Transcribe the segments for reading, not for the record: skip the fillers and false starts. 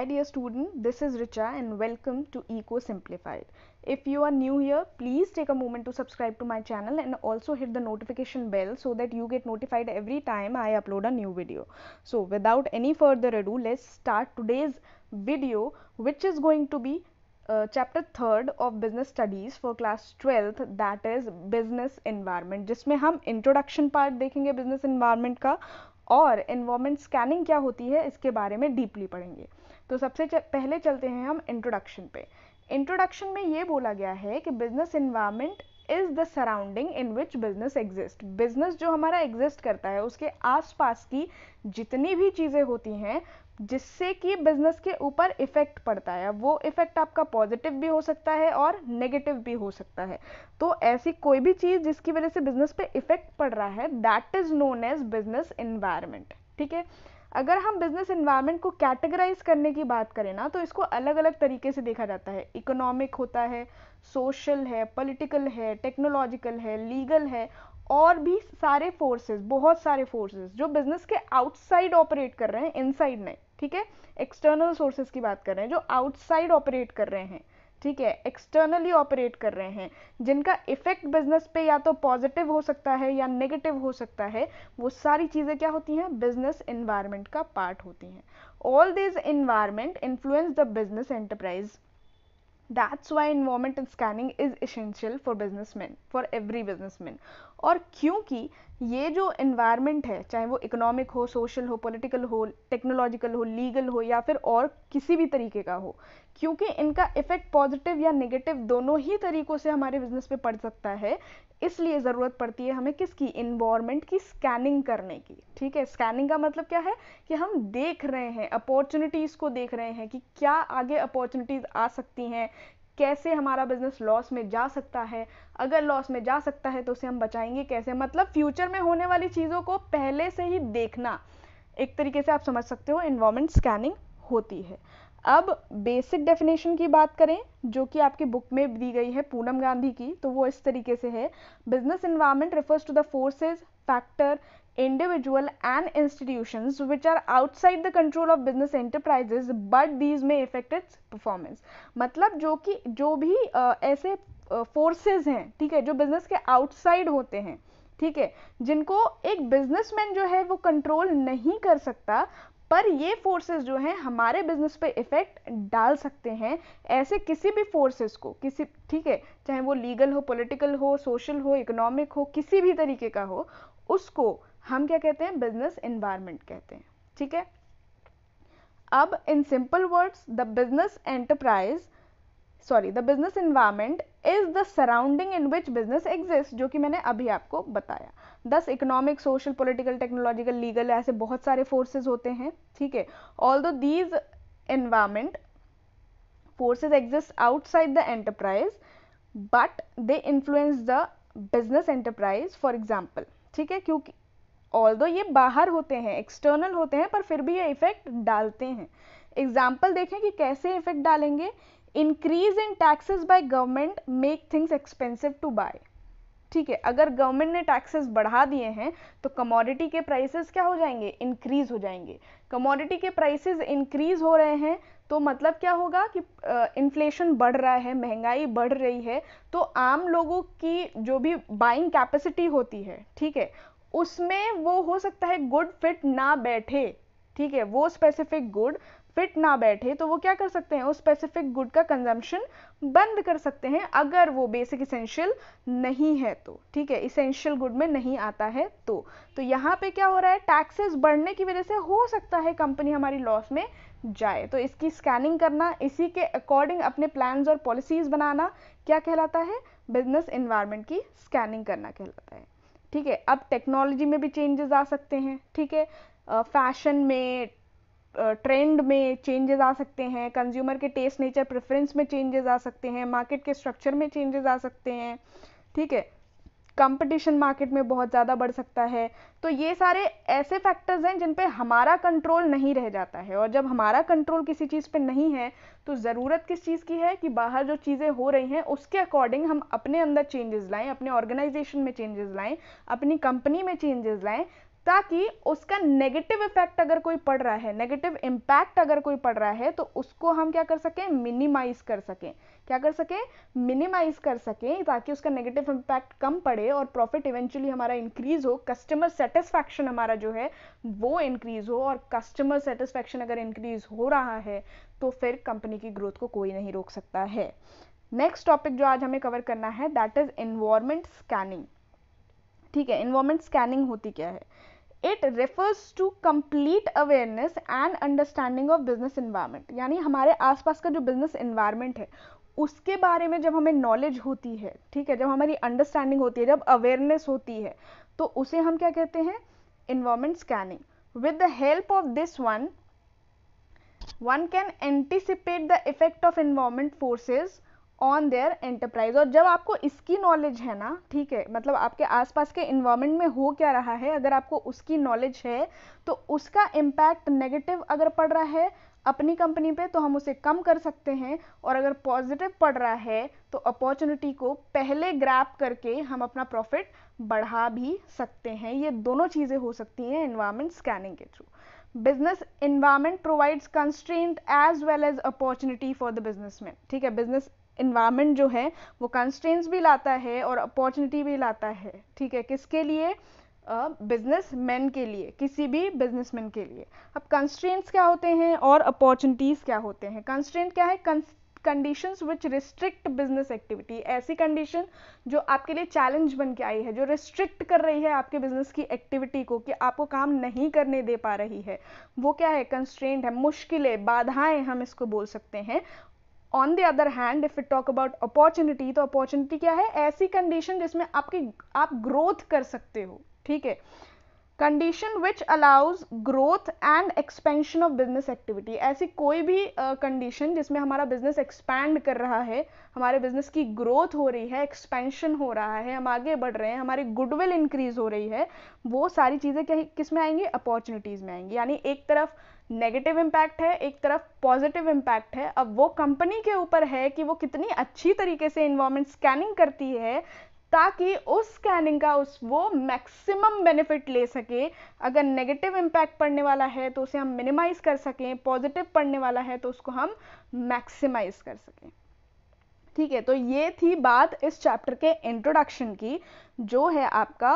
Hi dear student, this is Richa and welcome to Eco Simplified. If you are new here, please take a moment to subscribe to my channel and also hit the notification bell so that you get notified every time I upload a new video. So without any further ado, let's start today's video, which is going to be chapter 3rd of business studies for class 12th, that is business environment, जिसमें हम introduction part देखेंगे business environment का और environment scanning क्या होती है इसके बारे में डीपली पढ़ेंगे। तो सबसे पहले चलते हैं हम इंट्रोडक्शन पे। इंट्रोडक्शन में ये बोला गया है कि business environment is the surrounding in which business exist. Business जो हमारा एग्जिस्ट करता है उसके आसपास की जितनी भी चीज़ें होती हैं जिससे कि बिजनेस के ऊपर इफेक्ट पड़ता है, वो इफेक्ट आपका पॉजिटिव भी हो सकता है और नेगेटिव भी हो सकता है। तो ऐसी कोई भी चीज़ जिसकी वजह से बिजनेस पे इफेक्ट पड़ रहा है, that is known as business environment. ठीक है, अगर हम बिजनेस एनवायरनमेंट को कैटेगराइज करने की बात करें ना, तो इसको अलग अलग तरीके से देखा जाता है। इकोनॉमिक होता है, सोशल है, पॉलिटिकल है, टेक्नोलॉजिकल है, लीगल है, और भी सारे फोर्सेस, बहुत सारे फोर्सेस जो बिजनेस के आउटसाइड ऑपरेट कर रहे हैं, इनसाइड नहीं। ठीक है, एक्सटर्नल सोर्सेज की बात कर रहे हैं जो आउटसाइड ऑपरेट कर रहे हैं। ठीक है, एक्सटर्नली ऑपरेट कर रहे हैं, जिनका इफेक्ट बिजनेस पे या तो पॉजिटिव हो सकता है या नेगेटिव हो सकता है, वो सारी चीजें क्या होती हैं, बिजनेस एनवायरनमेंट का पार्ट होती हैं। All this environment influence the business enterprise. That's why environment scanning is essential for businessmen, for every businessman। और क्योंकि ये जो environment है, चाहे वो इकोनॉमिक हो, सोशल हो, पॉलिटिकल हो, टेक्नोलॉजिकल हो, लीगल हो या फिर और किसी भी तरीके का हो, क्योंकि इनका इफेक्ट पॉजिटिव या नेगेटिव दोनों ही तरीकों से हमारे बिजनेस पे पड़ सकता है, इसलिए ज़रूरत पड़ती है हमें किसकी, इन्वायरमेंट की स्कैनिंग करने की। ठीक है, स्कैनिंग का मतलब क्या है कि हम देख रहे हैं, अपॉर्चुनिटीज़ को देख रहे हैं कि क्या आगे अपॉर्चुनिटीज़ आ सकती हैं, कैसे हमारा बिजनेस लॉस में जा सकता है, अगर लॉस में जा सकता है तो उसे हम बचाएंगे कैसे। मतलब फ्यूचर में होने वाली चीज़ों को पहले से ही देखना, एक तरीके से आप समझ सकते हो एनवायरमेंट स्कैनिंग होती है। अब बेसिक डेफिनेशन की बात करें जो कि आपकी बुक में दी गई है पूनम गांधी की, तो वो इस तरीके से है, business environment refers to the forces, factor, individual and institutions which are outside the control of business enterprises but these may affect its performance। मतलब जो भी ऐसे फोर्सेस हैं, ठीक है, जो बिजनेस के आउटसाइड होते हैं, ठीक है, जिनको एक बिजनेसमैन जो है वो कंट्रोल नहीं कर सकता, पर ये फोर्सेस जो हैं हमारे बिजनेस पे इफेक्ट डाल सकते हैं। ऐसे किसी भी फोर्सेस को, किसी, ठीक है, चाहे वो लीगल हो, पॉलिटिकल हो, सोशल हो, इकोनॉमिक हो, किसी भी तरीके का हो, उसको हम क्या कहते हैं, बिजनेस एनवायरनमेंट कहते हैं। ठीक है, अब in simple words the business environment is the surrounding in which business exist, जो कि मैंने अभी आपको बताया। 10 economic, social, political, technological, legal, ऐसे बहुत सारे फोर्सेज होते हैं। ठीक है, although these environment forces exist outside the enterprise but they influence the business enterprise for example। ठीक है, क्योंकि ऑल्दो ये बाहर होते हैं, एक्सटर्नल होते हैं, पर फिर भी ये इफेक्ट डालते हैं। एग्जाम्पल देखें कि कैसे इफेक्ट डालेंगे। Increase in taxes by government make things expensive to buy. ठीक है, अगर गवर्नमेंट ने टैक्सेस बढ़ा दिए हैं तो कमोडिटी के प्राइसेस क्या हो जाएंगे, इंक्रीज हो जाएंगे। कमोडिटी के प्राइसेस इंक्रीज हो रहे हैं तो मतलब क्या होगा कि इन्फ्लेशन बढ़ रहा है, महंगाई बढ़ रही है, तो आम लोगों की जो भी बाइंग कैपेसिटी होती है, ठीक है, उसमें वो हो सकता है गुड फिट ना बैठे। ठीक है, वो स्पेसिफिक गुड फिट ना बैठे तो वो क्या कर सकते हैं, उस स्पेसिफिक गुड का कंजम्पशन बंद कर सकते हैं, अगर वो बेसिक इसेंशियल नहीं है तो। ठीक है, इसेंशियल गुड में नहीं आता है तो यहाँ पे क्या हो रहा है, टैक्सेस बढ़ने की वजह से हो सकता है कंपनी हमारी लॉस में जाए, तो इसकी स्कैनिंग करना, इसी के अकॉर्डिंग अपने प्लान्स और पॉलिसीज बनाना क्या कहलाता है, बिजनेस एनवायरनमेंट की स्कैनिंग करना कहलाता है। ठीक है, अब टेक्नोलॉजी में भी चेंजेस आ सकते हैं। ठीक है, फैशन में, ट्रेंड में चेंजेस आ सकते हैं, कंज्यूमर के टेस्ट, नेचर, प्रेफरेंस में चेंजेस आ सकते हैं, मार्केट के स्ट्रक्चर में चेंजेस आ सकते हैं। ठीक है, कंपटीशन मार्केट में बहुत ज़्यादा बढ़ सकता है। तो ये सारे ऐसे फैक्टर्स हैं जिन पे हमारा कंट्रोल नहीं रह जाता है, और जब हमारा कंट्रोल किसी चीज़ पे नहीं है तो ज़रूरत किस चीज़ की है कि बाहर जो चीज़ें हो रही हैं उसके अकॉर्डिंग हम अपने अंदर चेंजेस लाएं, अपने ऑर्गेनाइजेशन में चेंजेस लाएं, अपनी कंपनी में चेंजेस लाएं, ताकि उसका नेगेटिव इफेक्ट अगर कोई पड़ रहा है, नेगेटिव इम्पैक्ट अगर कोई पड़ रहा है, तो उसको हम क्या कर सकें, मिनिमाइज कर सकें। क्या कर सकें, मिनिमाइज कर सकें, ताकि उसका नेगेटिव इम्पैक्ट कम पड़े और प्रॉफिट इवेंचुअली हमारा इंक्रीज हो, कस्टमर सेटिस्फैक्शन हमारा जो है वो इंक्रीज हो। और कस्टमर सेटिस्फैक्शन अगर इंक्रीज हो रहा है तो फिर कंपनी की ग्रोथ को कोई नहीं रोक सकता है। नेक्स्ट टॉपिक जो आज हमें कवर करना है दैट इज एनवायरमेंट स्कैनिंग। ठीक है, एनवायरमेंट स्कैनिंग होती क्या है? It refers to complete awareness and understanding of business environment, यानी हमारे आसपास का जो बिजनेस एनवायरनमेंट है उसके बारे में जब हमें नॉलेज होती है, ठीक है, जब हमारी अंडरस्टैंडिंग होती है, जब अवेयरनेस होती है, तो उसे हम क्या कहते हैं, environment scanning. With the help of this one can anticipate the effect of environment forces on their enterprise. और जब आपको इसकी नॉलेज है ना, ठीक है, मतलब आपके आसपास के इन्वायरमेंट में हो क्या रहा है, अगर आपको उसकी नॉलेज है तो उसका इम्पैक्ट नेगेटिव अगर पड़ रहा है अपनी कंपनी पे तो हम उसे कम कर सकते हैं, और अगर पॉजिटिव पड़ रहा है तो अपॉर्चुनिटी को पहले ग्रैब करके हम अपना प्रॉफिट बढ़ा भी सकते हैं। ये दोनों चीज़ें हो सकती हैं एनवायरमेंट स्कैनिंग के through. Business environment provides constraint as well as opportunity for the businessman. ठीक है, बिजनेस इन्वायरमेंट जो है वो कंस्ट्रेंट्स भी लाता है और अपॉर्चुनिटी भी लाता है। ठीक है, किसके लिए? बिजनेसमैन के लिए, किसी भी बिजनेसमैन के लिए। अब कंस्ट्रेंट्स क्या होते हैं और अपॉर्चुनिटीज क्या होते हैं? कंस्ट्रेंट क्या है? कंडीशंस विच रिस्ट्रिक्ट बिजनेस एक्टिविटी, ऐसी कंडीशन जो आपके लिए चैलेंज बन के आई है, जो रिस्ट्रिक्ट कर रही है आपके बिजनेस की एक्टिविटी को, कि आपको काम नहीं करने दे पा रही है, वो क्या है? कंस्ट्रेंट है, मुश्किलें, बाधाएं हम इसको बोल सकते हैं। On the other hand if we talk about opportunity, तो अपॉर्चुनिटी क्या है? ऐसी कंडीशन जिसमें आप ग्रोथ कर सकते हो। ठीक है, condition which allows growth and expansion of business activity, ऐसी कोई भी कंडीशन जिसमें हमारा बिजनेस एक्सपैंड कर रहा है, हमारे बिजनेस की ग्रोथ हो रही है, एक्सपेंशन हो रहा है, हम आगे बढ़ रहे हैं, हमारी गुडविल इंक्रीज हो रही है, वो सारी चीज़ें क्या किस में आएंगी? अपॉर्चुनिटीज में आएंगी। यानी एक तरफ नेगेटिव इम्पैक्ट है, एक तरफ पॉजिटिव इम्पैक्ट है। अब वो कंपनी के ऊपर है कि वो कितनी अच्छी तरीके से एनवायरमेंट स्कैनिंग करती है ताकि उस स्कैनिंग का वो मैक्सिमम बेनिफिट ले सके। अगर नेगेटिव इम्पैक्ट पड़ने वाला है तो उसे हम मिनिमाइज कर सकें, पॉजिटिव पड़ने वाला है तो उसको हम मैक्सिमाइज कर सकें। ठीक है, तो ये थी बात इस चैप्टर के इंट्रोडक्शन की, जो है आपका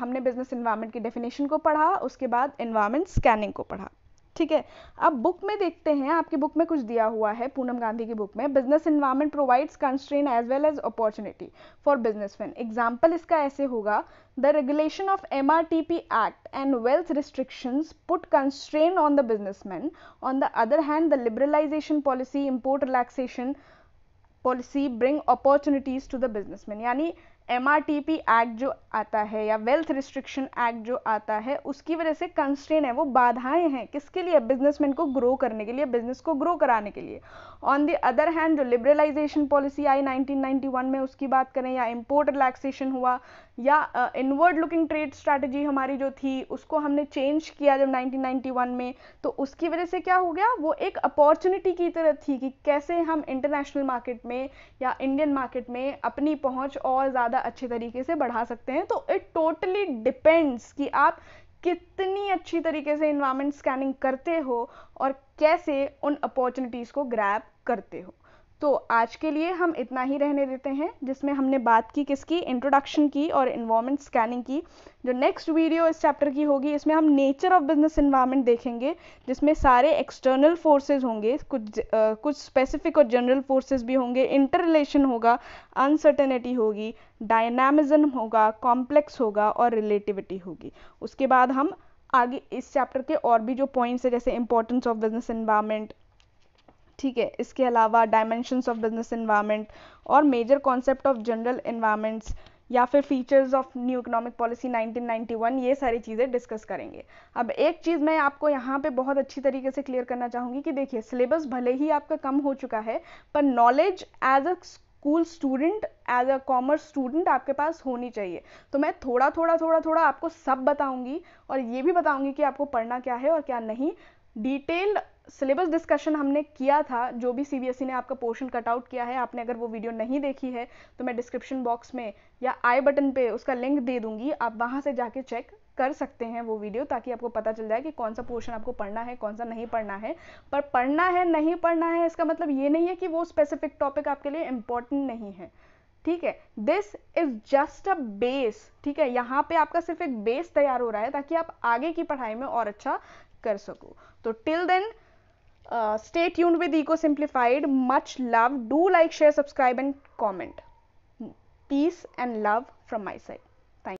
हमने बिजनेस एनवायरनमेंट की डेफिनेशन को पढ़ा, उसके बाद एनवायरनमेंट स्कैनिंग को पढ़ा। ठीक है, अब बुक में देखते हैं, आपकी बुक में कुछ दिया हुआ है, पूनम गांधी की बुक में, business environment provides constraint as well as opportunity for businessman. Example इसका ऐसे होगा, the regulation of MRTP act and wealth restrictions put constraint on the businessman. On the other hand the liberalization policy, import relaxation policy bring opportunities to the businessman. यानी MRTP act जो आता है या wealth restriction act जो आता है, उसकी वजह से कंस्ट्रेंट है, वो बाधाएं हैं, किसके लिए? बिजनेसमैन को ग्रो करने के लिए, बिजनेस को ग्रो कराने के लिए। ऑन द अदर हैंड जो लिबरलाइजेशन पॉलिसी आई 1991 में, उसकी बात करें, या इम्पोर्ट रिलैक्सेशन हुआ, या इनवर्ड लुकिंग ट्रेड स्ट्रैटेजी हमारी जो थी उसको हमने चेंज किया जब 1991 में, तो उसकी वजह से क्या हो गया? वो एक अपॉर्चुनिटी की तरह थी कि कैसे हम इंटरनेशनल मार्केट में या इंडियन मार्केट में अपनी पहुंच और ज़्यादा अच्छे तरीके से बढ़ा सकते हैं। तो इट टोटली डिपेंड्स कि आप कितनी अच्छी तरीके से एनवायरनमेंट स्कैनिंग करते हो और कैसे उन अपॉर्चुनिटीज़ को ग्रैब करते हो। तो आज के लिए हम इतना ही रहने देते हैं, जिसमें हमने बात की किसकी? इंट्रोडक्शन की और एनवायरनमेंट स्कैनिंग की। जो नेक्स्ट वीडियो इस चैप्टर की होगी, इसमें हम नेचर ऑफ बिजनेस एनवायरनमेंट देखेंगे, जिसमें सारे एक्सटर्नल फोर्सेस होंगे, कुछ स्पेसिफिक और जनरल फोर्सेस भी होंगे, इंटर रिलेशन होगा, अनसर्टेनिटी होगी, डायनामिज्म होगा, कॉम्प्लेक्स होगा और रिलेटिविटी होगी। उसके बाद हम आगे इस चैप्टर के और भी जो पॉइंट्स है, जैसे इंपॉर्टेंस ऑफ बिजनेस एनवायरनमेंट, ठीक है, इसके अलावा डायमेंशंस ऑफ बिजनेस एनवायरनमेंट और major concept of general environments, या फिर features of new economic policy 1991, ये सारी चीज़ें डिस्कस करेंगे। अब एक चीज़ मैं आपको यहाँ पे बहुत अच्छी तरीके से क्लियर करना चाहूँगी कि देखिए, सिलेबस भले ही आपका कम हो चुका है, पर knowledge as a school student, as a commerce student आपके पास होनी चाहिए। तो मैं थोड़ा थोड़ा आपको सब बताऊँगी और ये भी बताऊँगी कि आपको पढ़ना क्या है और क्या नहीं। डिटेल्ड सिलेबस डिस्कशन हमने किया था, जो भी CBSE ने आपका पोर्शन कट आउट किया है, आपने अगर वो वीडियो नहीं देखी है तो मैं डिस्क्रिप्शन बॉक्स में या आई बटन पे उसका लिंक दे दूंगी, आप वहाँ से जाके चेक कर सकते हैं वो वीडियो, ताकि आपको पता चल जाए कि कौन सा पोर्शन आपको पढ़ना है, कौन सा नहीं पढ़ना है। पर पढ़ना है नहीं पढ़ना है इसका मतलब ये नहीं है कि वो स्पेसिफिक टॉपिक आपके लिए इम्पोर्टेंट नहीं है, ठीक है। This is just a base, ठीक है। यहाँ पे आपका सिर्फ एक बेस तैयार हो रहा है ताकि आप आगे की पढ़ाई में और अच्छा कर सको। तो till then stay tuned with Eco Simplified. Much love. Do like, share, subscribe and comment. Peace and love from my side.